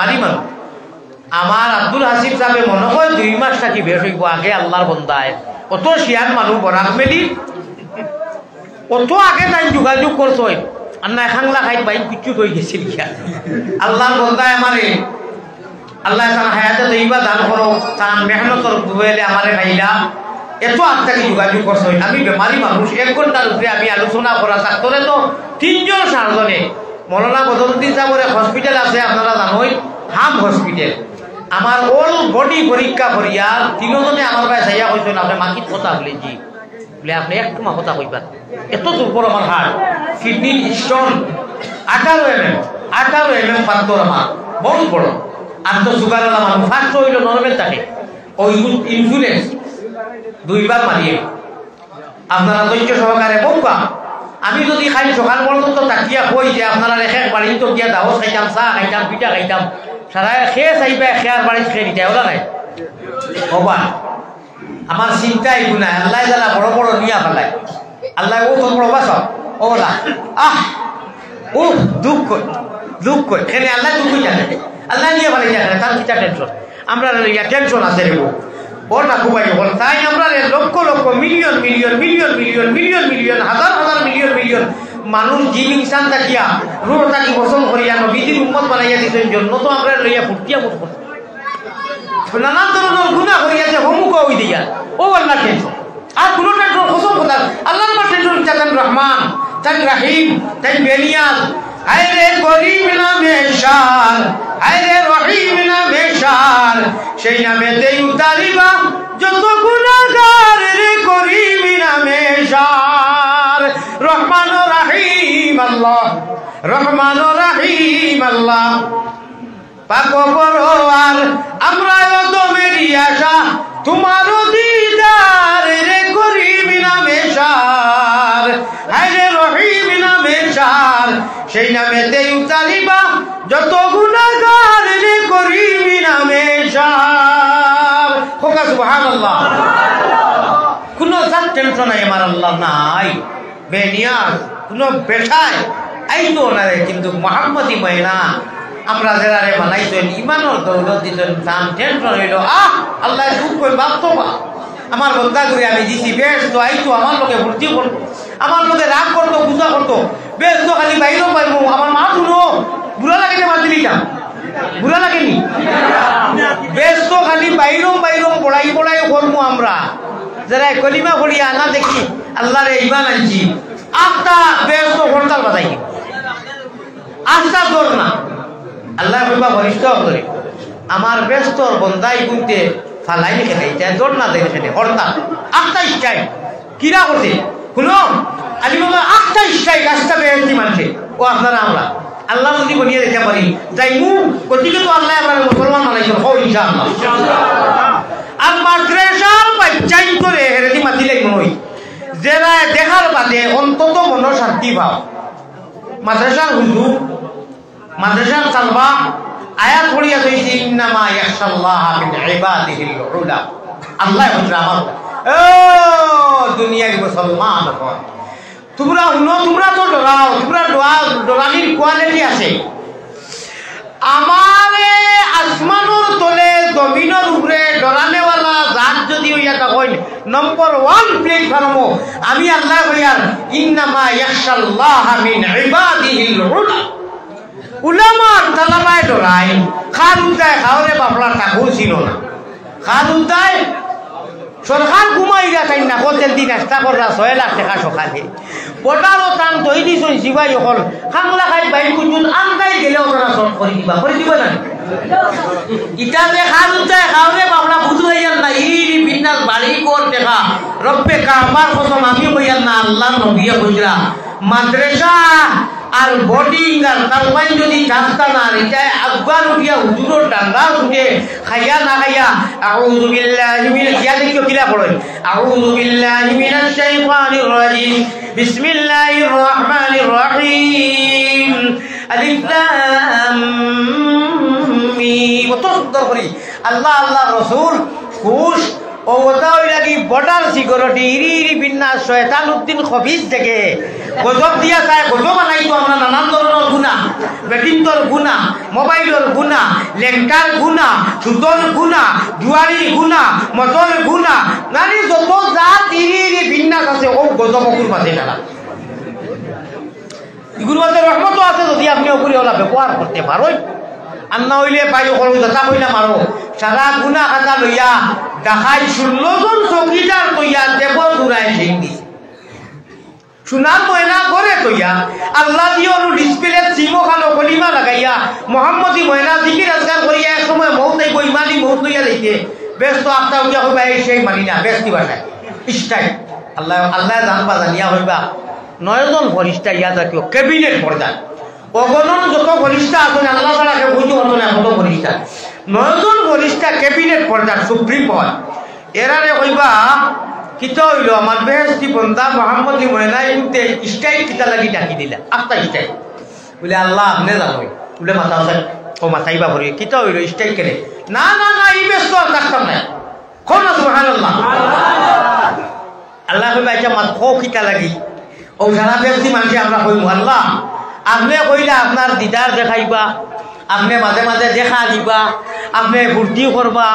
বেমারি মানুষ আমার আব্দুল হাসিব সাহেব মনে হয় 2 মাস থাকি বেশ হইব আগে আল্লাহর বন্দায় অত শিয়ার মানুষ বরাক মেলি অত আগে তাই যোগাযোগ করছো আর না খাংলা খাই পাই কিছু হয়ে গেছিল আল্লাহর বন্দায় আমারে আল্লাহ তার হায়াতে দইবা দান করো তার মেহনতর বুয়েলে আমারে খাইলা এত আত্মাকে যোগাযোগ করছো আমি বেমারি মানুষ 1 ঘন্টার উপরে আমি আলোচনা করা থাকতরে তো 3 জন 4 জনে মৌলানা বদরুদ্দিন সাহেবের হসপিটাল আছে আপনারা জানোই হাম হসপিটাল আমার অল বডি পরীক্ষা করিয়া 3 জনে আমার ভাই যাইয়া কইছেন আপনি মাকিত কথা বলে জি বলে আপনি একটু মা কথা কইবা এত দুর্বল আমার হার্ট কিডনি স্টোন 18 mm পাথর আমার বহুত বড় আর তো সুগার আলা মানুষ ফার্স্ট হইল নরমাল থাকে ওই ইন্স্যুরেন্স 2 বার মারিয়ে আপনারা ধৈর্য সহকারে বলবা আমি যদি খালি সকাল পর্যন্ত তাকিয়া কই যে আপনারা রেখে বাড়ি তো গিয়া দাও খাইতাম চা খাইতাম পিঠা খাইতাম সারা খেয়ে চাইবে খেয়ার বাড়ি খেয়ে নিতে ওলা নাই হবা আমার চিন্তা এইগুলো নাই আল্লাহ জানা বড় বড় নিয়া ফেলায় আল্লাহ ও তোর বড় বাস ওলা ও দুঃখ কই এখানে আল্লাহ দুঃখ জানে আল্লাহ নিয়ে ফেলে জানে তার কিটা টেনশন আমরা টেনশন আছে রে ওর না খুব আগে বল তাই আমরা lakh lakh million million million million million million হাজার হাজার মিলিয়ন মিলিয়ন মানুষ জীব ইনসান থাকিয়া রুহ থাকি পছন্দ করিয়া নবীজির উম্মত বানাইয়া দিতেন জন্য তো আমরা লইয়া ফুটিয়া মুখ নানান ধরনের গুণা করিয়াছে হমুক ওই দিয়া ও আল্লাহ টেনশন আর কোনো টেনশন কসম কথা আল্লাহ টেনশন চান রহমান চান রাহিম চান বেনিয়াজ আরে গরিব নামে শার আরে রহিম নামে শার সেই নামেতেই উতারিবা যত গুনাহগার রে গরিব নামে শার রহমান ও রহিম আল্লাহ রহমান ও রহিম আল্লাহ পাক পরওয়ার আমরা তো মেরি আশা তোমার দিদার রে গরিব নামে শার আরে রহিম নামে শার সেই নামেতেই উতারিবা যত গুনাহগার রে গরিব নামে শার হোকা সুবহানাল্লাহ কোনো জাত টেনশন নাই আমার আল্লাহ নাই বেনিয়াজ কোনো বেশায় আইতো না কিন্তু মুহাম্মদি ময়না আমরা যারা বানাইছেন ইমানের দৌলত দিতেন দাম টেনশন হইল আল্লাহ দুঃখ কই বাপ আমার বন্ধা করে আমি দিছি বেশ তো আইতো আমার লোকে ভর্তি করতো আমার লোকে রাগ করতো পূজা করতো বেশ তো খালি বাইরেও পাইব আমার মা শুনো বুড়া লাগে মার দিলিটা বুড়া লাগেনি বেশ তো খালি বাইরেও পড়াই করবো আমরা যারা কলিমা করিয়া আনা দেখি আল্লাহ রে ইমান আনছি আটটা বেশ তো হরতাল বাজাই আটটা তোর না আল্লাহ কইবা বরিষ্ঠ করে আমার ব্যস্তর বন্দাই গুনতে ফালাই লিখে খাইতে দৌড় না দেখে সেটা হরতাল 8টা স্ট্রাইক কিরা করছে শুনো আমি বাবা 8টা স্ট্রাইক রাস্তা বেরোচ্ছি মানুষে ও আপনারা আমরা আল্লাহ যদি বনিয়ে দেখতে পারি যাই মু গতিকে তো আল্লাহ আমার মুসলমান বানাইছেন হো ইনশাআল্লাহ আর মাদ্রাসার বাচ্চাই করে হেরেদি মাতিলে নই যারা দেখার বাদে অন্তত মন শান্তি পাও মাদ্রাসার হুজুর মাদ্রাসার সালবা আয়াত পড়িয়া কইছে ইন্নামা ইয়াখশাল্লাহ মিন ইবাদিহিল উলা আল্লাহ হচ্ছে আমার ও দুনিয়ার মুসলমান তোমরা শুনো তোমরা তো ডরাও তোমরা ডরানির কোয়ালিটি আছে আমারে আসমানের তলে জমিনের উপরে ডরানেওয়ালা জাত যদি হইয়া থাকেন নম্বর 1 প্ল্যাটফর্ম আমি আল্লাহ কইয়ার ইন্নামা ইয়াখশাল্লাহ মিন ইবাদিহিল উলা উলামার তালাবায় ডরাই খারুদায় খাওয়ারে বাপলার টাকুর ছিল না খারুদায় সরকার ঘুমাই যাই না হোটেল দি নাস্তা করা 6 লাখ টাকা সকালে বটারও টান তৈ দিছুন সিবাই হল খাংলা খাই বাইর কুচুন আন্দাই গেলেও তারা সব করে দিবা না ইটা যে খারুদায় খাওয়ারে বাপলা বুঝু হইয়ার না ইরি বিন্দাস বাড়ি কর দেখা রব্বে কাবার কসম আমি হইয়ার না আল্লাহ নবিয়া কইরা মাদ্রাসা আর বোর্ডিং আর তালবাই যদি রাস্তা না রিটাই আকবার উঠিয়া হুজুরের ডাঙ্গা উঠে খাইয়া না খাইয়া আউযু বিল্লাহি মিনাশ ইয়া দেখিও কিলা পড়েন আউযু বিল্লাহি মিনাশ শাইতানির রাজিম বিসমিল্লাহির রহমানির রহিম আলিফ লাম মিম কত সুন্দর করি আল্লাহ আল্লাহ রাসূল খুশ ও কথা ওই লাগি বর্ডার সিকিউরিটি ইরি ইরি বিন্যাস শয়তান উদ্দিন খবিজ থেকে গজব দিয়া চায় গজব বানাইতো আমরা নানান ধরনের গুণা বেটিন্তর গুণা মোবাইলের গুণা লেংটার গুণা সুদর গুণা জুয়ারির গুণা মদর গুণা নানি যত জাত ইরি ইরি বিন্যাস আছে ও গজব অকুর মাঝে নানা এগুলোর মধ্যে রহমতও আছে যদি আপনি অকুরি ওলা ব্যবহার করতে পারোই আর না হইলে বাইরে করো যথা কইলা মারো সারা গুণা খাতা লইয়া দেখাই 16 জন চৌকিদার কইয়া দেব দূরায় ঠিক দিছে সুনার ময়না করে কইয়া আল্লাহ দিয়ে ডিসপ্লে সিমো খানো কলিমা লাগাইয়া মোহাম্মদী ময়না জিকির আজকার করিয়া এক সময় মৌত আইব ইমানি মৌত লইয়া দেখে ব্যস্ত আত্মা উঠিয়া হইবা এই সেই মানি না ব্যস্তি বাসায় ইস্টাই আল্লাহ আল্লাহ জানবা জানিয়া হইবা 9 জন ফরিস্তা ইয়া জাতীয় ক্যাবিনেট পর্যায় অগণন যত ফরিস্তা আছেন আল্লাহ ছাড়া কেউ বুঝতে পারতো না কত ফরিস্তা 9 জন ফরিস্তা ক্যাবিনেট পর্যায় সুপ্রিম কোর্ট এরারে কইবা কিতা হইল আমার বেহেস্তি বন্দা মোহাম্মদী ময়না ইনতে স্টাইল কিতা লাগি ডাকি দিলা আস্তা স্টাইল বলে আল্লাহ আপনি জানোই বলে মাথা আছে ও মাথাইবা ভরি কিতা হইল স্টাইল কেনে না না না এই ব্যস্ত আর কাজটাম নাই কোন সুবহানাল্লাহ আল্লাহ কইবা এটা মাথা খো কিতা লাগি ও সারা ব্যক্তি মানুষ আমরা কইমু আল্লাহ আপনি কইলা আপনার দিদার দেখাইবা আপনি মাঝে মাঝে দেখা দিবা আপনি ফুর্তি করবা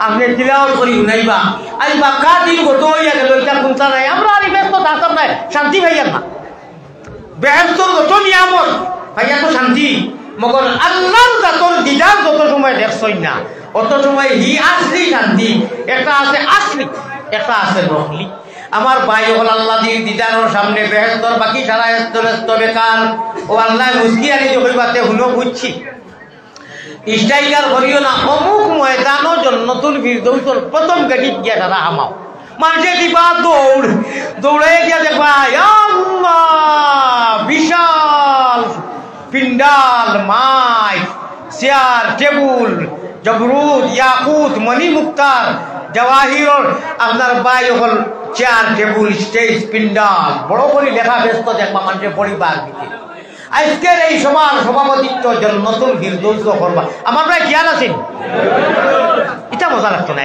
আপনি তিলাওয়াত করি শুনাইবা আই বাক্কা দিন গত হইয়া গেল এটা কোনটা নাই আমরা আর ব্যস্ত থাকতাম নাই শান্তি ভাইয়া না বেহেশতর যত নিয়ামত ভাইয়া তো শান্তি মগর আল্লাহর জাতর দিদার যত সময় দেখছই না অত সময় হি আসলি শান্তি একটা আছে আসলি একটা আছে নকলি আমার ভাই হল আল্লাহ দিদানোর সামনে বেহেশতর বাকি সারা বেকার ও আল্লাহ মুস্কি আনি কইবাতে হুনো বুঝছি স্ট্রাইকার করিও না অমুক ময়দানো জন্নতুল ফিরদৌসর প্রথম গাড়িত গিয়া তারা হামাও মানুষে দিবা দৌড় দৌড়াই গিয়া দেখবা বিশাল পিন্ডাল মাইক চেয়ার টেবুল জবরুদ ইয়াকুত মণি মুক্তার জওয়াহিরর আপনার বাই হল চেয়ার টেবুল স্টেজ পিন্ডাল বড় করে লেখা ব্যস্ত দেখবা মানুষের পরিবার দিকে আজকের এই সবার সভাপতিত্ব নতুন ফিরদৌস করবা আমার প্রায় জ্ঞান আছেন এটা মজা লাগতো না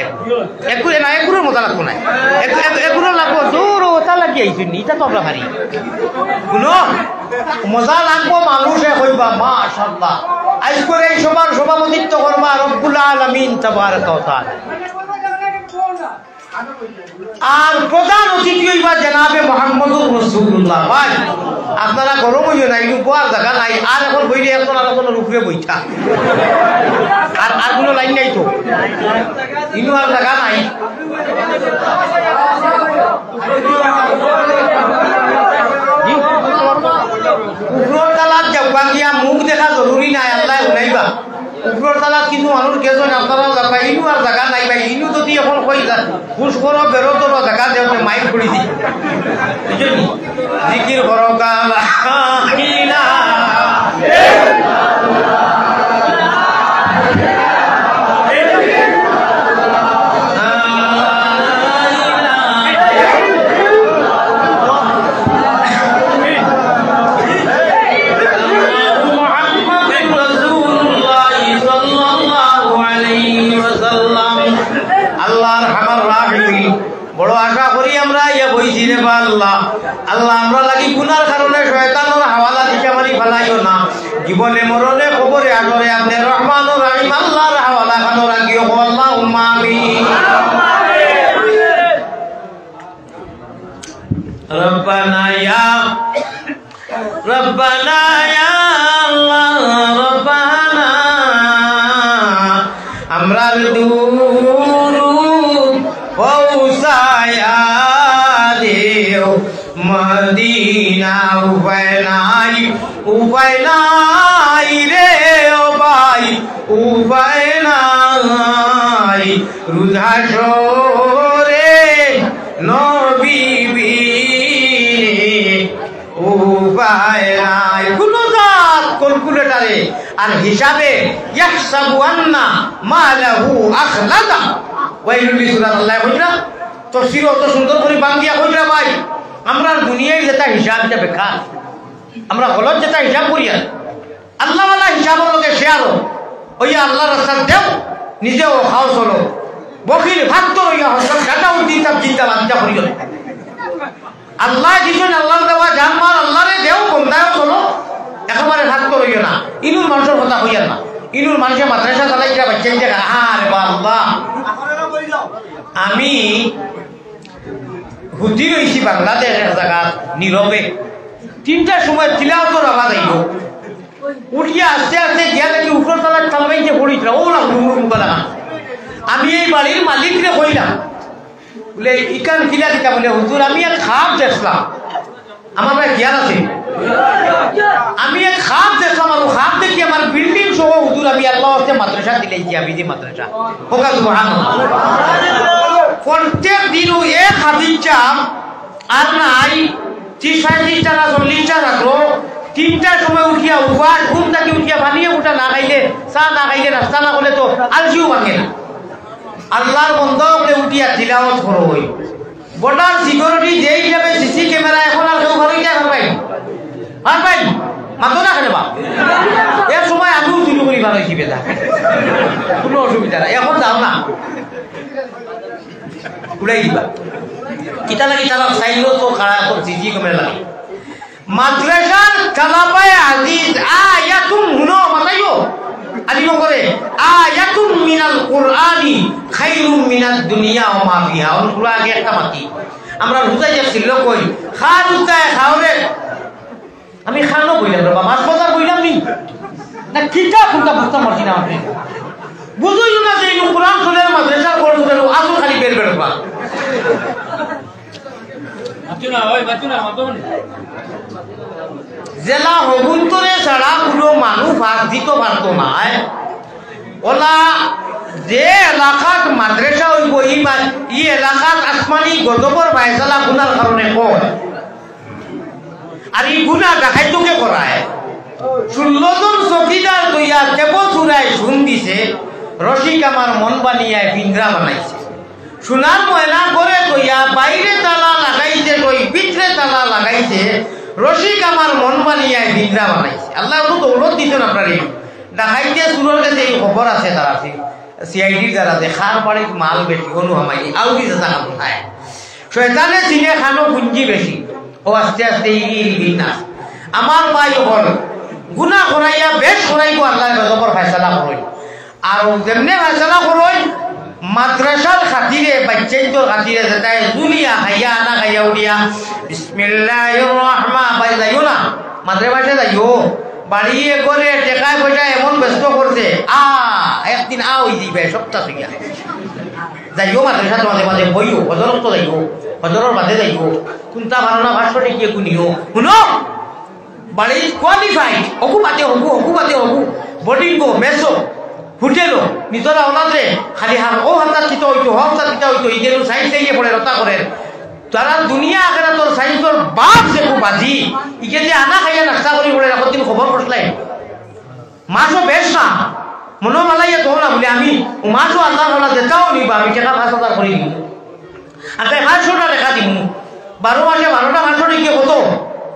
এগুলোর মজা লাগতো না এগুলো লাগবো জোর ওটা লাগিয়ে আইসুন এটা তো আমরা পারি শুনো মজা লাগবো মানুষে কইবা মাশাআল্লাহ আজকের এই সবার সভাপতিত্ব করবা রব্বুল আলামিন তাবারাকা ওয়া তাআলা আর প্রধান অতিথি হইবা জনাবে মুহাম্মদুর রাসূলুল্লাহ ভাই আপনারা গরম হইও না ইনু বয়ার জায়গা নাই আর এখন বইলে এখন আর কোনো রূপে বইতা আর কোনো লাইন নাই তো ইনু আর জায়গা নাই উপর তালাত যাওয়া গিয়া মুখ দেখা জরুরি নাই আল্লাহ শুনাইবা উপর তালাত কিন্তু মানুষ কেজন আপনারাও যাবা ইনু আর জায়গা নাই ভাই ইনু যদি এখন কই যা ঘুষ করো বেরোতর জায়গা দেওয়া মাইক পড়ি দি বুঝলি জিকির করো কালা বড় আশা করি আমরা ইয়া বইছি রে আল্লাহ আল্লাহ আমরা লাগি গুনার কারণে শয়তানের হাওয়ালা দিশা মারি ফেলাইও না জীবনে মরণে কবরে আগরে আপনি রহমানুর রহিম আল্লাহর হাওয়ালা খানো রাখিও আল্লাহুম্মা আমিন রব্বানা ইয়া আল্লাহ রব্বানা আমরা পৌঁছায়া দেও মদিনা উপায় নাই রে ও ভাই উপায় নাই রুধা রে নবী উপায় নাই কোনো জাত ক্যালকুলেটরে আর হিসাবে ইয়াহসাবু আন্না মালাহু আখলাদা ওয়াইলুল লিসুরাল্লাহ কইরা তফসির অত সুন্দর করে বাংলা কইরা ভাই আমরা দুনিয়ায় যেটা হিসাব এটা বেকার আমরা গলত যেটা হিসাব করি আর আল্লাহওয়ালা হিসাবের লগে শেয়ার ওই আল্লাহর রাস্তা দেও নিজেও খাও চলো বকিল ভাগ্য হইয়া হজরত গাজাউদ্দিন সাহেব জিন্দাবাদ যা করিল আল্লাহ দিছেন আল্লাহর দেওয়া জানমাল আল্লাহরে দেও বন্দায়ও চলো একেবারে ভাগ্য হইও না ইনুর মানুষের কথা হইয়া না ইনুর মানুষের মাদ্রাসা চালাইয়া বাচ্চা জায়গা আরে আল্লাহ আমি হুতি রয়েছি বাংলাদেশের জায়গা নীরবে 3টার সময় তিলাওয়াতের আওয়াজ আইল উঠিয়া আস্তে আস্তে গিয়া দেখি উপর তলার তালবাই যে পড়িছিল ও না মুখ লাগা আমি এই বাড়ির মালিকরে কইলাম বলে ইকান কিলা দিতা বলে হুজুর আমি এক খাপ দেখলাম আমার ভাই খেয়াল আছে আমি এক খাপ দেখলাম আর খাপ দেখি আমার বিল্ডিং সহ হুজুর আমি আল্লাহ হস্তে মাদ্রাসা দিলেছি আমি যে মাদ্রাসা হোকা সুবহানাল্লাহ প্রত্যেক দিন এক হাদিসা আর নাই 30-35টা না 40টা রাখলো 3টার সময় উঠিয়া উপাস ঘুম থেকে উঠিয়া বানিয়ে উঠা না খাইলে চা না খাইলে রাস্তা না করলে তো আলসিও ভাঙে না আল্লাহর বন্ধ করে উঠিয়া তিলাওয়াত করো হই বর্ডার সিকিউরিটি যে হিসাবে সিসি ক্যামেরা এখন আর কেউ ভালো গিয়া ভার পাই মাতো না কেন বা এর সময় আমিও শুরু করি ভালো হিসেবে যা কোনো অসুবিধা নাই এখন যাও না উড়াই দিবা কিতা লাগি তারা চাইলেও তো খাড়া করছি জি ক্যামেরা লাগে মাদ্রাসার কালাবায়ে আজিজ আয়াতুন হুনো মাতাইও আলিম করে আয়াতুন মিনাল কুরআনি খায়রুম মিনাদ দুনিয়া ওয়া মা ফিহা ওর কুরআনে একটা মাতি আমরা বুঝাই যাচ্ছিল কই খারুতায় খাওরে আমি খানো বইলাম বাবা মাছ বাজার বইলাম নি না কিটা কোনটা বুঝতে পারছি না আপনি বুঝুই না যে এই কুরআন শুনে মাদ্রাসার কোন শুনে আসল খালি বের বের করা বাচ্চা ওই বাচ্চা মাতন জেলা হগুন্তরে ছাড়া কোনো মানুষ ভাগ দিতে পারত না ওলা যে এলাকাত মাদ্রাসা হইব ই এলাকাত আসমানি গজবর বাইসালা গুনার কারণে কয় আর এই গুনা দেখাইতোকে করায় 16 জন চকিদার দইয়া কেবল চুরায় শুন দিছে রসিক আমার মন বানিয়ায় পিঞ্জরা বানাইছে সোনার ময়না করে কইয়া বাইরে তালা লাগাইছে কই ভিতরে তালা লাগাইছে রসিক আমার মন বানিয়ায় পিঞ্জরা বানাইছে আল্লাহ তো দৌলত দিতেন আপনার ডাকাইতে চুরের কাছে এই খবর আছে তারা সিআইডির যারা যে খার বাড়ির মাল বেশি অনু হামাই আউরি যাতা খায় শয়তানে চিনে খানো পুঞ্জি বেশি ও আস্তে আস্তে ই না আমার ভাই হল গুনাহ করাইয়া বেশ করাইব আল্লাহ গজবর ফয়সালা করই আর যেমনে ফয়সালা করই মাদ্রাসার খাতিরে বাচ্চাইতোর খাতিরে যেটা জুলিয়া খাইয়া আনা খাইয়া উড়িয়া বিসমিল্লাহির রহমান ভাই যাইও না মাদ্রাসায় যাইও বাড়িয়ে করে টেকায় পয়সা এমন ব্যস্ত করছে একদিন ওই দিবে সপ্তাহ থেকে যাইও মাদ্রাসা মাঝে মাঝে বইও হজরত তো যাইও হজরের বাদে যাইও কোনটা ভালো না ভাষ্য দেখিয়ে শুনিও শুনো বাড়ি কোয়ালিফাইড হকু পাতে হকু বোর্ডিং গো মেসো হোটেলো নিজরা ওলাদে খালি ও হাতার কিতা হইতো হপ্তাহ কিতা হইতো ইগেরু সাইড থেকে পড়ে রতা করে তারা দুনিয়া আখেরা তোর সাইন্সর বাপ দেখো বাজি ইকে যে আনা খাইয়া নাস্তা করি পড়ে রাখো তুমি খবর পড়লাই মাছও বেশ না মনো মালাইয়া তো না বলে আমি মাছও আল্লাহ আল্লাহ যেটাও নিবা আমি টাকা 5,000 করে দিব আর তাই 500টা টাকা দিব 12 মাসে 12টা মাছ রেখে কত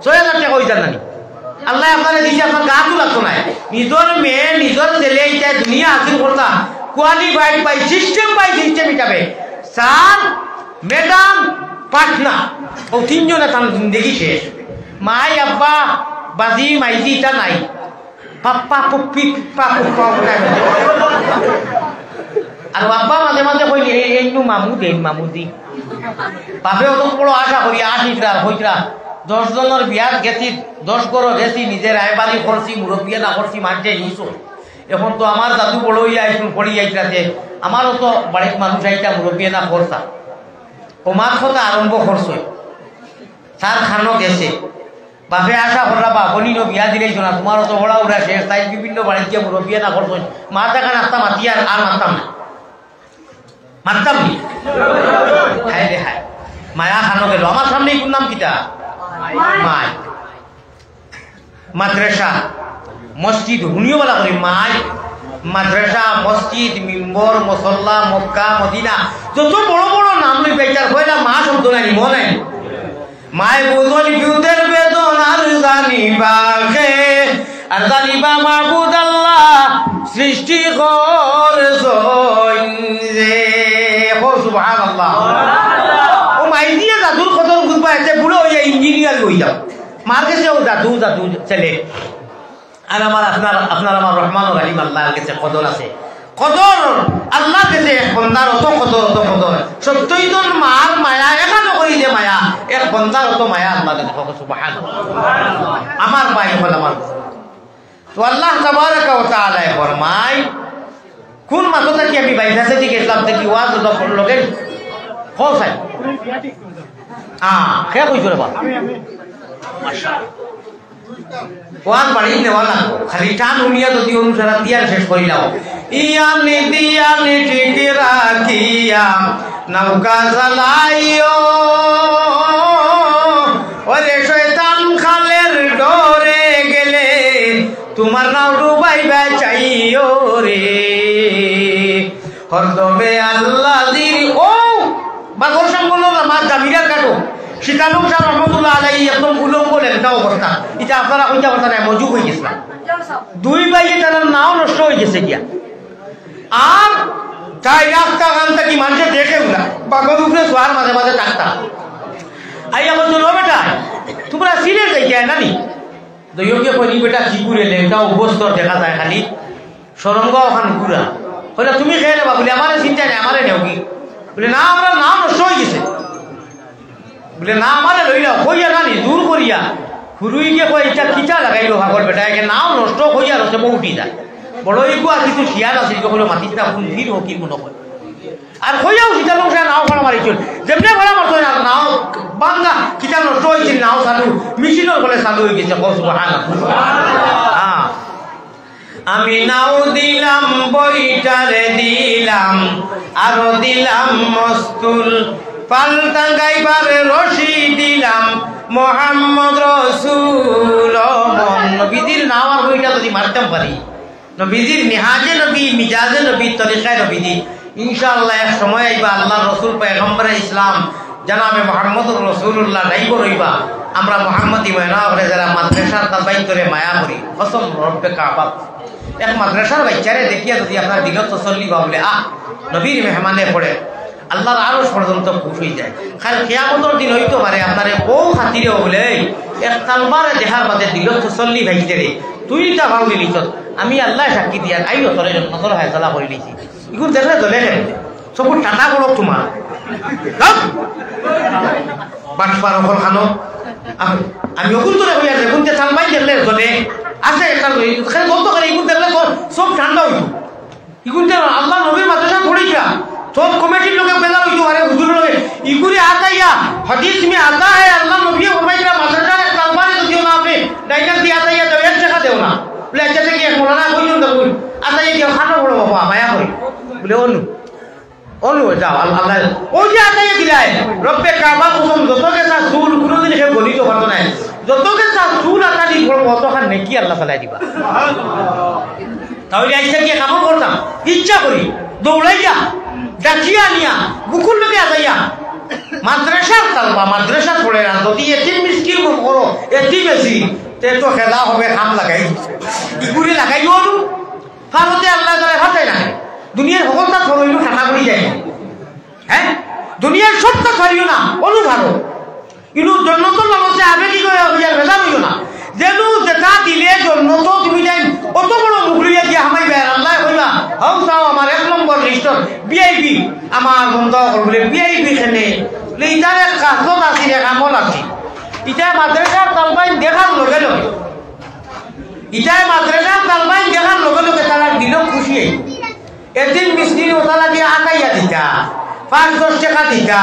6,000 টাকা হইতার নানি আল্লাহ আপনারা দিছে আপনার গা তো লাগতো না নিজের মেয়ে নিজের ছেলে এটা দুনিয়া হাসিল করতা কোয়ালিফাইড বাই সিস্টেম হিসাবে স্যার ম্যাডাম পাটনা ও তিনজনে তার জিন্দগি শেষ মাই আব্বা বাজি মাইজি এটা নাই পাপ্পা পুপ্পি পিপ্পা পুপ্পা আর আব্বা মাঝে মাঝে কই এই মামুদি বাপে অত বড় আশা করি আসিরা হইরা 10 জনের বিয়াত গেছি 10 ঘর গেছি নিজের আয়বাড়ি করছি মুরব্বিয়া না করছি মাঝে নিছো এখন তো আমার দাদু বড় হইয়া আইসুন পড়ি আইতাছে আমারও তো বাড়ির মানুষ আইতা মুরব্বিয়া না করতা ও মার কথা আরম্ভ করছে তার খানো গেছে বাপে আশা করলা বা বনিনো বিয়া দিলেইছো না তোমারও তো বড়া উড়া শেষ তাই বিভিন্ন বাড়ির গিয়ে মুরব্বিয়া না করছো মা টাকা নাস্তা মাতি আর মারতাম নি হায় রে হায় মায়া খানো গেল আমার সামনে কোন নাম কিটা মাই মাদ্রাসা মসজিদ শুনিও বলা করি মাই মাদ্রাসা মসজিদ মিম্বর মসল্লা মক্কা মদিনা যত বড় বড় নাম লই পাইতার কইলা মা শব্দ নাই মন নাই মাই বুঝন বিউদের বেদন আর জানিবা কে আর জানিবা মাহবুব আল্লাহ সৃষ্টি করছই যে সুবহানাল্লাহ। ও মাই দিয়ে জাদুর কদর বুঝবা এতে বুড়ো হয়ে ইঞ্জিনিয়ার হয়ে যাও, মার কাছে ও জাদু জাদু ছেলে। আর আপনার আমার রহমান রহিম আল্লাহর কাছে কদর আছে, কদর আল্লাহর কাছে এক বন্দার অত কদর, অত কদর। 70 জন মার মায়া এখানে করি যে মায়া, এক বন্দার অত মায়া আল্লাহ কাছে। সুবহানাল্লাহ। আমার ভাই হল আমার তো আল্লাহ তাবারাকা ওয়া তাআলা ফরমায়, কোন মাসে কি আমি বাইরে থেকে ইসলাম থেকে ওয়াজ লগেন হো চাই কে কইছো রে বাবা ওয়াজ বাড়ি নেওয়ালা খালি টান উনিয়া যদি অনুসারা দিয়ার শেষ করিলাম। ইয়ানি দিয়ানি ঠিক রাখিয়া নৌকা চালাইও, ওরে শয়তান খালের ডরে গেলে তোমার নাও ডুবাইবা চাইও রে। হরদমে আল্লাহ দির ও বাগর সম্পূর্ণ মা জামিরার কাটো শিকানু শাহ রহমতুল্লাহ আলাইহি একদম উলঙ্গ লেখা অবস্থা। এটা আপনারা কইটা কথা নাই, মজুব হয়ে গেছিল। 2 বাইয়ে তার নাও নষ্ট হয়ে গেছে গিয়া। আর তাই রাস্তা গানটা কি মানুষে দেখে উলা বাগর উপরে সোয়ার মাঝে মাঝে টাকতা আইয়া বলছিল, বেটা তোমরা সিলেট যাইতে নানি দইকে কই বেটা কি করে লেখা অবস্থা দেখা যায় খালি সরঙ্গ ওখান ঘুরা কইলা তুমি খেয়ে নেবা বলে আমারে চিন্তা নেই, আমারে নেও কি বলে না আমরা নাও নষ্ট হয়ে গেছে বলে না আমারে লইলা কইয়া নানি দূর করিয়া হুরুই গিয়ে কই এটা কিটা লাগাইলো ভাগর বেটা একে নাও নষ্ট কইয়া রসে বউটি যায় বড় ইগু আর কিছু শিয়াল আছে কইলো মাটিটা কোন ভিড় হোক কি মনে হয় আর কইয়াও সীতা লোক নাও ভাড়া মারিছিল যেমনি ভাড়া মারতো না নাও বাঙ্গা কিটা নষ্ট হয়েছিল নাও চালু মেশিনের বলে চালু হয়ে গেছে। হ্যাঁ আমি নাও দিলাম বইটারে দিলাম আরো দিলাম মস্তুল পাল্টা গাইবার রশি দিলাম মোহাম্মদ রসুল। নবীজির নাম আর বইটা যদি মারতাম পারি, নবীজির নিহাজে নবী মিজাজে নবী তরিকায় নবীজি, ইনশাআল্লাহ এক সময় আইবা আল্লাহ রসুল পয়গম্বরে ইসলাম জানাবে মোহাম্মদুর রাসূলুল্লাহ ডাইব রইবা আমরা মোহাম্মদী মায়া করে যারা মাদ্রাসার তাবাই করে মায়া করি কসম রব্বে কাবা। এক মাদ্রাসার বাচ্চারে দেখিয়া যদি আপনার দিল তসল্লি বা বলে নবীর মেহমানে পড়ে আল্লাহর আরশ পর্যন্ত খুশ হয়ে যায়। খালি কিয়ামতের দিন হইতে পারে আপনারে বউ খাতিরে বলে এক তালবারে দেখার বাদে দিল তসল্লি ভাইতে রে তুই তা ভাও দিলি আমি আল্লাহ সাক্ষী দিয়া আইও তোর নজর হায়সালা করে নিয়েছি। এগুলো দেখলে দলে সব টাটা বলো তোমার বাটপার অকল খানো আমি অকুল তোরে হইয়া দেখুন যে তালবাই দেখলে দলে আছে খালি গল্প করে এগুলো দেখলে সব ঠান্ডা হইত। এগুলো আল্লাহ নবীর মাদ্রাসা পড়েছিলাম सब कमेटी लोग पैदा हुई हमारे हुजूर लोग इकुरे आता या हदीस में आता है अल्लाह नबी फरमाया मदरसा है तलवार तो दियो ना आपने डायरेक्ट दिया आता या तो एक जगह देओ ना बोले जैसे कि एक मौलाना कोई नहीं बोल आता ये दियो खाना बोलो बाबा माया करी बोले ओनु जाओ अल्लाह ओ जे आता ये दिलाए रब्बे काबा कसम যত के साथ सूल কোনো দিন সে বলি তো করতে নাই যত के साथ सूल आता দি বড় অত খান নেকি আল্লাহ তাআলা দিবা। তাহলে আইসা কি কাম করতাম ইচ্ছা করি দৌড়াইয়া ডাকিয়া নিয়া বুকুল লোকে আজাইয়া মাদ্রাসার তালবা মাদ্রাসা পড়ে না যদি এতিম মিসকিন করো এতি বেশি তে তো খেলা হবে খাম লাগাই ইগুরি লাগাই ওলু ফারতে আল্লাহ তাআলা ফাটাই না দুনিয়ার সকলটা ছড়াইলো ঠাটা করে যায়। হ্যাঁ দুনিয়ার সবটা ছড়িও না ওলু ভালো কিন্তু জন্নতর নামতে আবে কি করে হইয়া ভেজা হইও না যেনু দেখা দিলে জন্নত তুমি যাই অত বড় মুখলিয়া দিয়ে হামাই বের আল্লাহ কইবা হাউ তাও আমার 1 নম্বর লিস্ট ভিআইপি আমার বন্ধ করলে ভিআইপি খেনে লেইটার এক কাজত আছে রে আমল আছে ইটা মাদ্রাসার তালবাইন দেখার লগে লগে ইটা মাদ্রাসার তালবাইন দেখার লগে লগে তারা দিল খুশি এদিন মিসকিন ওতালা দিয়ে আকাইয়া দিতা 5-10 টাকা দিতা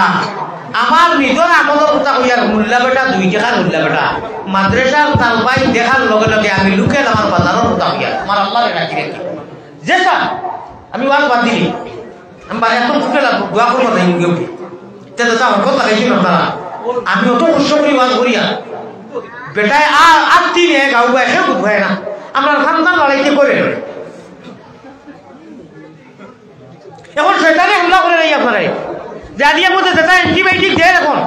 আমার নিজের আমলের কথা কইয়ার মূল্য বেটা 2 টাকা মূল্য বেটা মাদ্রাসার তালবাইন দেখার লগে লগে আমি লুকে আমার বাজারের কথা কইয়ার আমার আল্লাহ রাখি রাখি যেটা আমি ওয়াজ বাদ দিলি আমি বাড়ি এখন ফুটে লাগবো দোয়া করবো তাই মুখে উঠে এটা তো আমার কথা লাগাইছিল আপনারা আমি অত কষ্ট করি ওয়াজ করিয়া বেটায় আর দিনে গাউ গায়ে সে বুঝবে না আমরা খানদান লড়াইতে করে এখন সেটারে হামলা করে নেই আপনারা জানিয়ার মধ্যে যেটা অ্যান্টিবায়োটিক দেয় এখন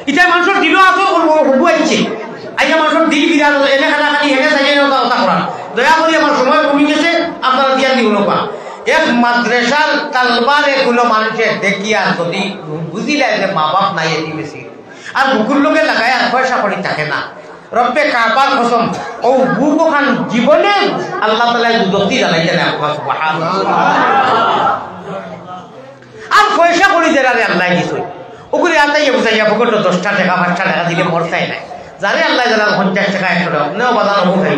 এটা মানুষের দিলও আসো হবু আইছে আইয়া মানুষের দিল বিরাট এনে খানা খানি এনে চাইয়ে কথা করা দয়া করি আমার সময় কমে গেছে আপনারা দিয়া দিব না এক মাদ্রাসার তালবারে কোনো মানুষের দেখিয়া যদি বুঝিলে যে মা বাপ নাই এটি বেশি আর বুকুর লোকে লাগায় আর পয়সা করি থাকে না রব্বে কাবার কসম ও বুক ওখান জীবনে আল্লাহ তাআলা দুদতি জ্বালাইতে না আর পয়সা করি যারা আল্লাহ দিছে ওগুলি আতাইয়া বুঝাইয়া পকেট 10 টাকা 5 টাকা দিলে মরতাই নাই জানে আল্লাহ যারা 50 টাকা 100 টাকা নেও বাজানো খাই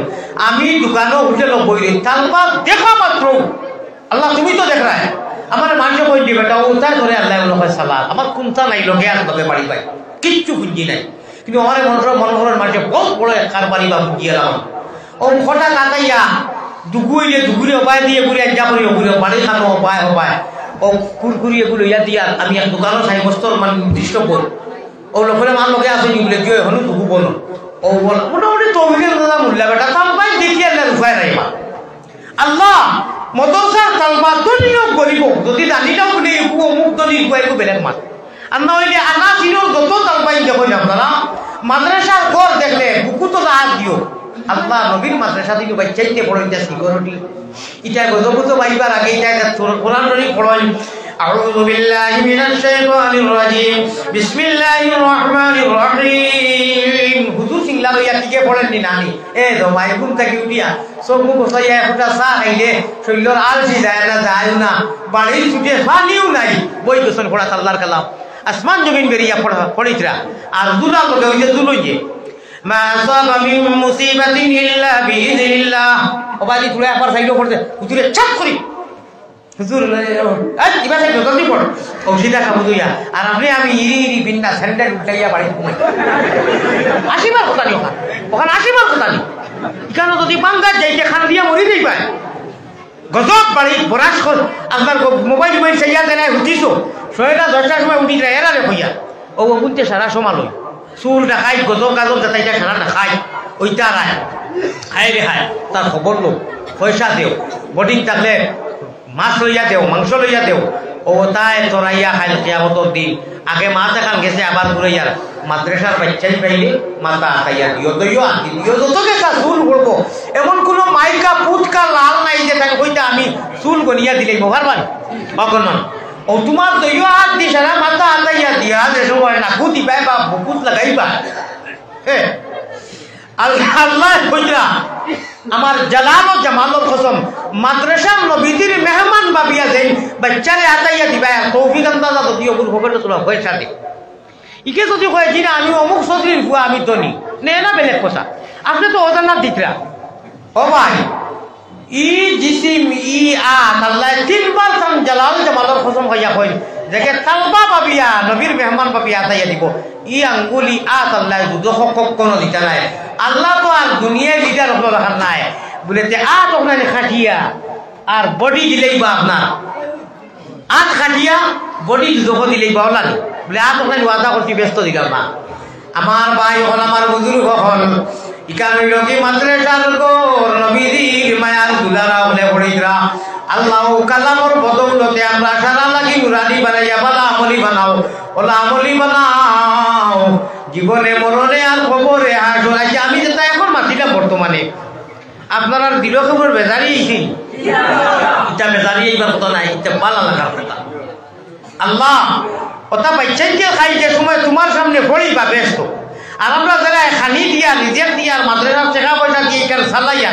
আমি দোকানও হোটেল বইরে তালবা দেখা মাত্র আল্লাহ তুমি তো দেখ রায় আমার মানুষ কই দিবে বেটা ওটা ধরে আল্লাহ বলে হয় সালাত আমার কোনটা নাই লগে আর তবে বাড়ি পাই কিচ্ছু পুঁজি নাই কিন্তু আমার মনোহরের মাঝে বহুত বড় কারবারি বা পুঁজি এলাম ও ফটা কাটাইয়া দুগুরে উপায় দিয়ে ঘুরে যা করি ঘুরে বাড়ি খানো উপায় উপায় ও কুরকুরি এগুলো ইয়া দিয়া আমি এক দোকানও চাই বস্তর মানে নির্দিষ্ট বল ও লোকের মান লোকে আসেনি বলে গিয়ে হনু দুগু বলো ও বল মোটামুটি তৌফিকের দাদা মূল্য বেটা তার পাই দেখি আল্লাহ উপায় নাই মা আল্লাহ মদরসার তালবা দলীয় গরিব যদি জানিটাও বলে অমুক দলীয় একটু বেলেগ মাত আর না হইলে আনা ছিল যত তালবাই দেখুন আপনারা মাদ্রাসার ঘর দেখলে বুকু তো হাত দিও আল্লাহ নবীর মাদ্রাসা থেকে বাচ্চাইতে পড়াইতে সিকিউরিটি এটা গজবুতো বাইবার আগে এটা কোরআন শরীফ পড়াই আউযু বিল্লাহি মিনাশ শাইতানির রাজিম বিসমিল্লাহির রহমানির রহিম হুজুর সিংলা লইয়া কিকে পড়েন নি নানি এ দমাই ঘুম থেকে উঠিয়া সব মুখ বসাইয়া একটা চা খাইলে শরীরের আলসি যায় না বাড়ির ছুটে পানিও নাই বই দোষণ পড়া আল্লাহর কালাম আসমান জমিন বেরিয়া পড়িতরা আর দুলা লোকে ওই যে দুলই যে মা সাবা মিন মুসিবাতিন ইল্লা বিইذনিল্লাহ ও বাড়ি তুলে একবার সাইডে পড়তে হুজুরে চাপ করি হুজুর এই ইবা সাইড জলদি পড় ও সিধা খাবো দুইয়া আর আপনি আমি ইরি বিন্না স্যান্ডেল উঠাইয়া বাড়ি ঘুমাই আসিবার কথা নি ওখানে আসিবার কথা নি এখানে যদি বাঙ্গা যাইতে খান দিয়া মরি যাই পায় গজব বাড়ি বরাস কর আপনার মোবাইল চাইয়া দেয় উঠিছো 10টার সময় উঠি যায় এরা রে কইয়া ও বুনতে সারা সময় লই চুর দেখাই গজব গাজব যাতাইটা সারা দেখাই ওইটা রায় খাই রে খায় তার খবর লো পয়সা দেও বোর্ডিং থাকলে মাছ লইয়া দেও মাংস লইয়া দেও ও তাই তোরাইয়া খাই কিয়ামতর দিন আগে মা দেখান গেছে আবার ঘুরাইয়ার মাদ্রাসার বাচ্চাই পাইলে মাথা আটাইয়া দিও দইও আনতি দিও যত গেছা চুল করবো এমন কোনো মাইকা পুটকা লাল নাই যে তাকে কইতা আমি চুল গনিয়া দিলেই পারবান অগণন ও তোমার দইও হাত দিস না মাথা আটাইয়া দিয়া যে সময় নাকু দিবাই বা বুকুত লাগাইবা হ্যাঁ আল্লাহ কইরা আমার জালাল ও জামালত কসম মাদ্রাসার নবীদের মেহমান ভাবিয়া দেন বাচ্চারে আটাইয়া দিবা তৌফিক আন্দাজা যদিও গুরু ভগত তোলা পয়সা দে ইকে যদি কয় যে আমি অমুক সদরির বুয়া আমি ধনী নে না বেলেগ কথা আপনি তো অজানা দিকরা ও ভাই ই জিসিম ই আল্লাহ তিনবার তাম জালাল জামালত কসম হইয়া কই দেখে তালবা ভাবিয়া নবীর মেহমান ভাবিয়া আটাইয়া দিব ই আঙ্গুলি আল্লাহ দুধ কোনো দিতে নাই আল্লাহ তো আর দুনিয়ার লিডার হলো রাখার নাই বলে যে ওখানে খাটিয়া আর বডি দিলেই বা আপনার খাটিয়া বডি দুধ দিলেই বা ওলা বলে ওখানে ওয়াদা করছি ব্যস্ত দিলাম না আমার ভাই হল আমার বুজুর্গ হল ইকানি রকি মাদ্রাসার গোর নবীর মায়ার দুলারা হলে পড়িরা আল্লাহ কালামর বদৌলতে আমরা সারা লাগি নুরানি বানাইয়া বালা আমলি বানাও ওলা আমলি বানাও জীবনে মরণে আর খবরে হাসো আমি যেটা এখন মাতিলাম বর্তমানে আপনার আর দিল খবর বেজারি এটা বেজারি এইবার কথা নাই এটা পালা লাগার কথা আল্লাহ ওটা বাচ্চাইকে খাই যে সময় তোমার সামনে পড়িবা ব্যস্ত আর আমরা যারা খানি দিয়া নিজের দিয়া মাদ্রাসার টাকা পয়সা দিয়ে এখানে চালাইয়া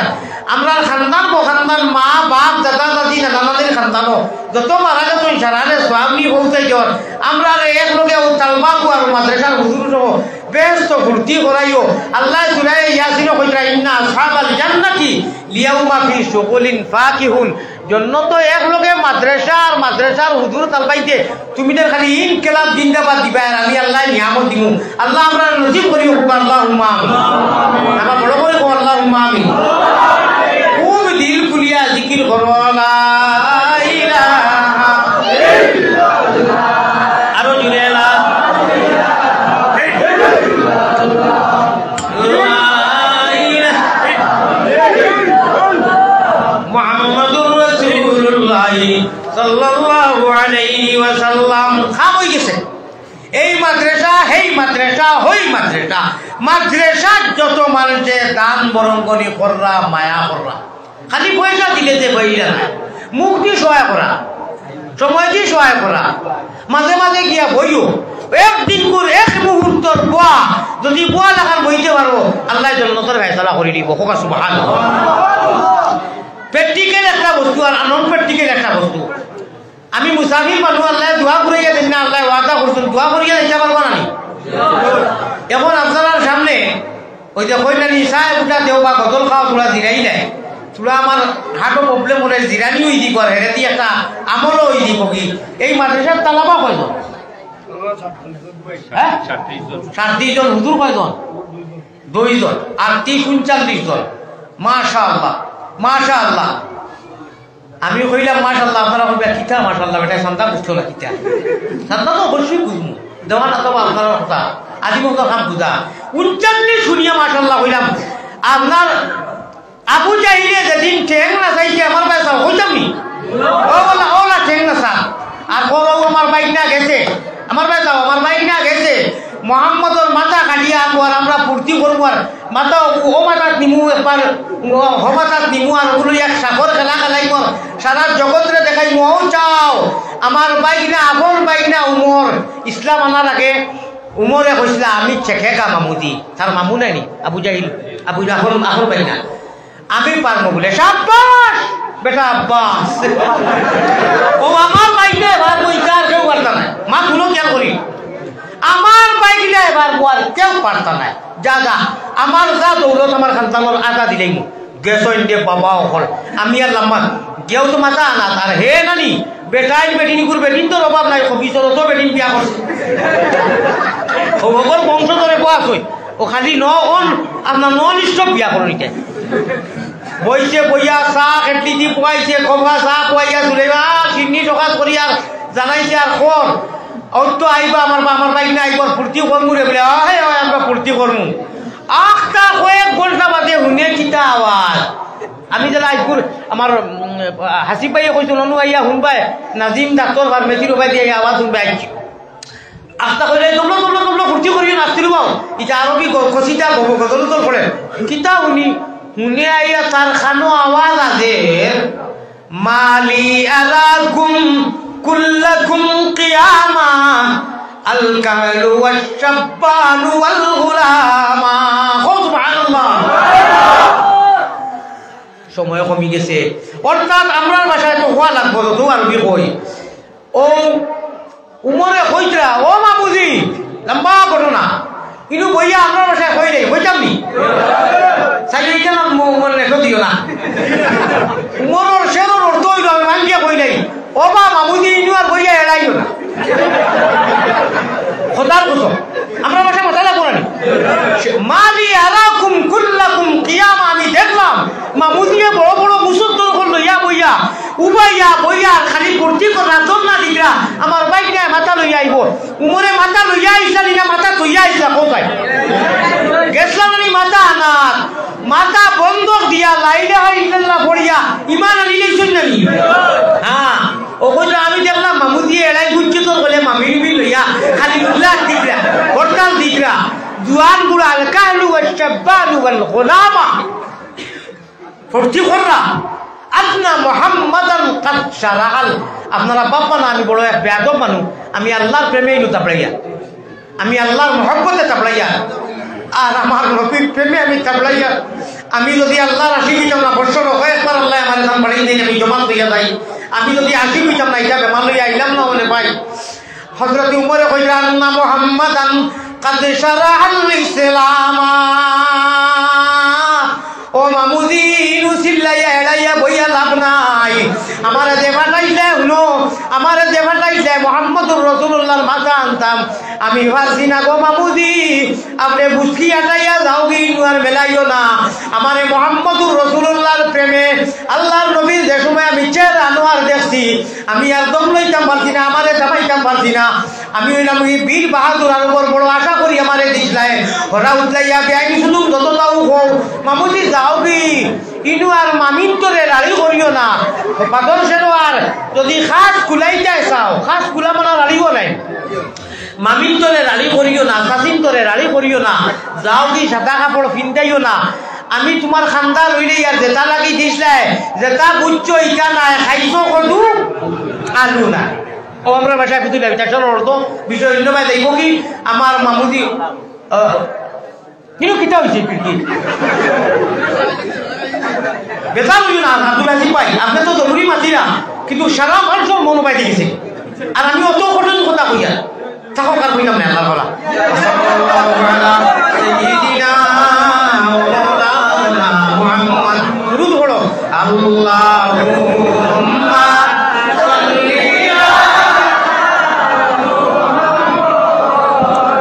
আমরা খানদান খানদান মা বাপ দাদা দাদি নানাদের খানদানও যত মারা গেছ সারারে স্বামী পৌঁছাই যাওয়ার আমরা এক লোকে তালবাকু আর মাদ্রাসার হুজুর সহ ব্যস্ত ভর্তি করাইও আল্লাহ সুরাই ইয়াসিন কইরা ইন্না আসহাবাল জান্নাতি লিয়াউমা ফি শুগুলিন ফাকিহুন জন্নত এক লোকে মাদ্রাসার হুজুর তালবাইতে তুমিদের খালি ইনকিলাব জিন্দাবাদ দিবা আর আমি আল্লাহ নিয়ামত দিমু আল্লাহ আমরা নসিব করিও আল্লাহুম্মা আমিন আমার বড় করে কো আল্লাহুম্মা আমিন খুব দিল খুলিয়া জিকির করো লা ইলাহা ইল্লাল্লাহ আরো জুড়ে লা মুহাম্মাদুর রাসূলুল্লাহ সাল্লাল্লাহু আলাইহি ওয়াসাল্লাম খাম হয়ে গেছে এই মাদ্রাসা হেই মাদ্রাসা হই মাদ্রাসা যত মানুষে দান বরঙ্গনি কররা মায়া কররা খালি পয়সা দিলে যে বইরা না মুখ দিয়ে সহায় করা, সময় দিয়ে সহায় করা, মাঝে মাঝে গিয়া বইও একদিন করে এক মুহূর্তর বোয়া যদি বোয়া লাগার বইতে পারো আল্লাহ জন্নতের ফয়সালা করে দিব। কোকা সুবহানাল্লাহ। প্র্যাকটিক্যাল একটা বস্তু আর নন প্র্যাকটিক্যাল একটা বস্তু। আমি মুসাফির মানুষ, আল্লাহ দোয়া করিয়া দেন না, আল্লাহ ওয়াদা করছেন দোয়া করিয়া দিতে পারবো না। এখন আপনার সামনে ওই যে কইনানি চায় উঠা দেও বা গজল খাওয়া তোরা জিরাই দেয়, তোরা আমার হার্টও প্রবলেম হলে জিরানি হয়ে দিব আর হেরে দিয়ে একটা আমলও হয়ে দিব। কি এই মাদ্রাসার তালাবা কয়জন? 37 জন। হুজুর কয়জন? 2 জন। আর 39 জন। মাশাআল্লাহ মাশাআল্লাহ। আমি কইলাম মাশাআল্লাহ, আপনারা কইবা কিতা মাশাআল্লাহ, বেটা সন্তান বুঝছো না কিতা সন্তান তো অবশ্যই বুঝবো, দেওয়া না তো আপনার কথা আজীবন কাম বুঝা 39 শুনিয়া মাশাআল্লাহ কইলাম। আপনার আবু জাহিলে যেদিন ঠেং না চাইছে আমার পয়সা হইতাম নি, ও বলা ওলা ঠেং না চা আর বড় আমার বাইক না গেছে, আমার পয়সা আমার বাইক না গেছে, মোহাম্মদর মাথা কাটিয়া আনবো আর আমরা পূর্তি করবো আর মাথা ও মাথাত নিমু একবার হমাতাত নিমু আর ওগুলো এক সাগর খেলা খেলাইব সারা জগৎরে দেখাইব। ও চাও আমার বাইক না আপন বাইক না উমর। ইসলাম আনার আগে উমরে কইছিল আমি চেখেকা মামুদি, তার মামু নাইনি আবু জাহিল, আবু জাহর আহর বাইক না, আমি পারবো বলে সাব্বাস বেটা আব্বাস। ও আমার বাইক না এবার বইটা আর কেউ পারতা না, মা তুলো খেয়াল করি আমার বাইক না এবার আর কেউ পারতা না। যা যা আমার যা দৌলত আমার খানতানোর আদা দিলেই মু গেছ ইন্ডিয়া বাবা অকল আমি আর লাম্বা কেউ তো মাথা আনা তার হে নানি বেটাই বেটিনি করে বেটিন তোর অভাব নাই, বিচর তো বেটিন বিয়া করছে ওগর বংশ ধরে বয়াস হই ও খালি আপনার নিষ্ঠব বিয়া করো নিতে বইছে বইয়া চাহ খেটলি দি পোয়াইছে কমা চাহ পোয়াইয়া জুলেবা চিনি টকা করি আর জানাইছে আর খর অত আইবা আমার বাইক না আইবার ফুর্তি করমু রে বলে হয় আমরা ফুর্তি করমু। আখটা কয়েক ঘন্টা বাদে শুনে কিতা আওয়াজ। আমি যারা আইপুর আমার হাসি পাইয়ে কইছিল নু আইয়া শুনবাই নাজিম ডাক্তার ফার্মেসির উপায় দিয়ে আওয়াজ শুনবে আইছি আখটা কইলে তোমরা তোমরা তোমরা ফুর্তি করি নাচতিল পাও ইটা আরো কি কচিটা গজল তোর পড়ে কিতা শুনে আইয়া তার খানো আওয়াজ আছে মালি আলাকুম কুল্লাকুম কিয়ামা আল কামালু ওয়াশ-শাব্বানু ওয়াল গুলামা। সুবহানাল্লাহ। সময় কমে গেছে, অর্থাৎ আমরার ভাষায় তো হওয়া লাগবো তো আর কি কই ও উমরে কইতরা ও মামুজি লম্বা ঘটনা কিন্তু বইয়া আমরার ভাষায় কই নাই বইতাম নি সাইকেল না মনে দিও না উমরের শেরর অর্থ হইল আমি মানকে কই নাই ও বা মামুজি ইনু আর বইয়া এড়াইও না খোদার কসম আমরা ভাষা কথা লাগবো না মালি আলাকুম কুল্লাকুম কিয়ামা। আমি দেখলাম মামুদিয়া বড় বড় মুসদ্দর করলো ইয়া বইয়া উবাইয়া বইয়া খালি ভর্তি করা দম না দিলা আমার বাইক নিয়ে মাথা লইয়া আইব উমরে মাথা লইয়া আইসালি না মাথা তৈয়া আইসা কোথায় গেছলাম আমি মাথা আনাত মাথা বন্ধক দিয়া লাইলা ইল্লাল্লাহ পড়িয়া ইমান আনিলেই শুননি। হ্যাঁ ও কইলো আমি দেখলাম মামুদিয়া এড়াই বুঝছে তো বলে মামির বিল লইয়া খালি উল্লাস দিকরা হরতাল দিকরা জুয়ান বুড়া আল কাহলু ওয়াশ-শাব্বানু ওয়াল গুলামা ফুর্তি কররা আপনা মুহাম্মাদান কাদ শারাহাল। আপনারা বাবা না আমি বড় এক বেয়াদব মানুষ, আমি আল্লাহর প্রেমে ইনু তাপড়াইয়া, আমি আল্লাহর মহব্বতে তাপড়াইয়া আর আমার নবীর প্রেমে আমি তাপড়াইয়া। আমি যদি আল্লাহর আশিক হইতাম না বছর একবার আল্লাহ আমার নাম বাড়াই দেয় আমি জমা হইয়া যাই। আমি যদি আশিক হইতাম না এটা বেমার লইয়া আইলাম না বলে ভাই হযরত উমরে কইলেন আন্না মুহাম্মাদান কাদ শারাহাল ইসলামা। ও মামুদি ইনু চিল্লাইয়া এড়াইয়া বইয়া লাভ নাই। আমার যে ফাটাইলে শুনো আমার যে ফাটাইলে মোহাম্মদুর রাসূলুল্লাহর মাথা আনতাম আমি ভাবছি না গো মামুদি আপনি বুঝকি আটাইয়া যাও কি ইনু আর মেলাইও না। আমার মোহাম্মদুর রাসূলুল্লাহর প্রেমে আল্লাহর নবীর যে সময় আমি চেহারা আনোয়ার দেখছি আমি একদম লইতাম পারছি না, আমারে জামাইতাম পারছি না। আমি হইলাম বীর বাহাদুর আর উপর বড় আশা করি আমারে দিছলাই হরা উঠলাইয়া বেআইনি শুধু যতটাও হোক মামুদি যাও কি ইনু আর মামিন তোরে রাড়ি করিও না বাদর সেনো আর যদি খাস খুলাইতে চাও খাস খুলা মানা রাড়িও নাই মামিন তোরে রাড়ি করিও না চাচিন তোরে রাড়ি করিও না যাও কি সাদা কাপড় পিন্ধাইও না আমি তোমার খান্দা লইলে আর যেটা লাগি দিছলাই যেটা বুঝছো ইটা নাই খাইছো কদু আলু না ও আমরা ভাষায় বুঝি লাগি তার অর্থ বিষয় অন্য ভাই দেখব কি আমার মামুদি কিন্তু কিতা হয়েছে কি বেতাল হইল না আব্দুল আজিজ ভাই আপনি তো জরুরি মাতিরা কিন্তু সারা মানুষের মনোবাই দিয়েছে আর আমি অত কঠিন কথা কইয়া থাকো কার কইলাম না আল্লাহ বলা সাইয়্যিদিনা মাওলানা মুহাম্মদ দুরূদ পড়ো আল্লাহুম্মা সাল্লি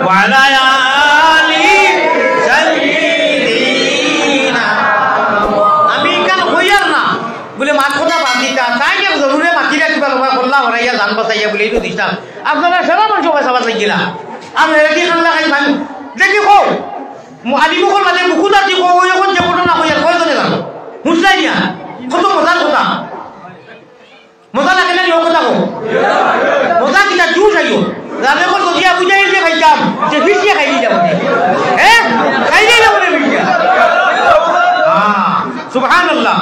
ওয়া আলা আলি সাইয়্যিদিনা আমি কেন কইয়ার না বলে মাত কথা বাদ দিতা তাই যে জরুরে মাতিরা কিবা লবা করলা হরাইয়া জান বাঁচাইয়া বলে এইটো দিতাম আপনারা সারা মানুষ পয়সা লাগিলা আর রেডি খানলা খাই ভাই দেখি কো আলিমুখর মাঝে মুখুদ আছে কো ওই এখন যে ঘটনা হইয়া কয়জনে জানো বুঝলাই না কত মজার কথা মজা লাগে না নিও কথা কো মজা কিটা জুস আইও রানে কো দিয়া বুঝাই যে খাইতাম যে ফিসিয়া খাই দিতাম হ্যাঁ খাই দিলাম বলে ফিসিয়া হ্যাঁ সুবহানাল্লাহ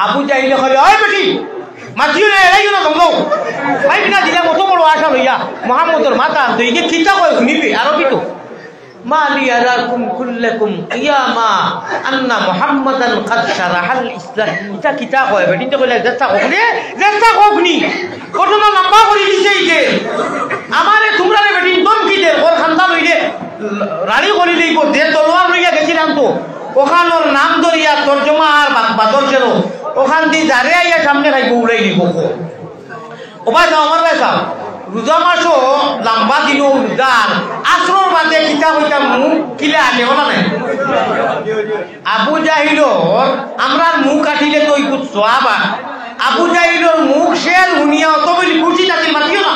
আবু জাহিলে কইলে ওই বেটি মাতিও না এরাইও না তোমরা ভাই বিনা দিলা মত বড় আশা লইয়া মুহাম্মদর মাতা তুইকে চিন্তা কই শুনিবি আরবি তো মালি আরাকুম কুল্লাকুম কিয়ামা আন্না মুহাম্মাদান কাদ শারাহাল ইসলাম এটা কিতা কয় বেটি তো কইলা চেষ্টা কখনি ঘটনা লম্বা করে দিছে যে আমারে তোমরা বেটি দম কি দে ওর খানদান হইলে রাড়ি করে দেইব দে তলোয়ার লইয়া গেছিলাম তো ওখানোর নাম ধরিয়া তর্জমা আর বাদর ছিল ওখান দিয়ে যারে আইয়া সামনে খাইব উড়াই দিব ও ভাই যাও আমার ভাই যাও রোজা মাসও লম্বা দিন রোজার আসর বাদে কিতা হইতা মুখ কিলে আনে বলা নাই আবু জাহিলর আমরা মুখ কাটিলে তো ইকুত সোয়াবা আবু জাহিলর মুখ শের শুনিয়া অত বলি খুশি থাকিল মাতিও না